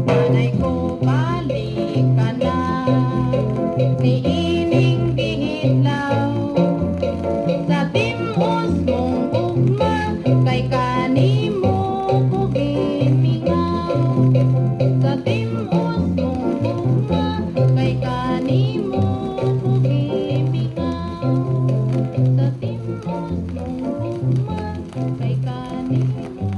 Nanay ko, balik ka na, niining bihitlaw, sa timos mong ugma, kay kanimo ko gimingaw. Sa timos mong ugma, kay kanimo ko gimingaw. Sa timos mong ugma, kay kanimo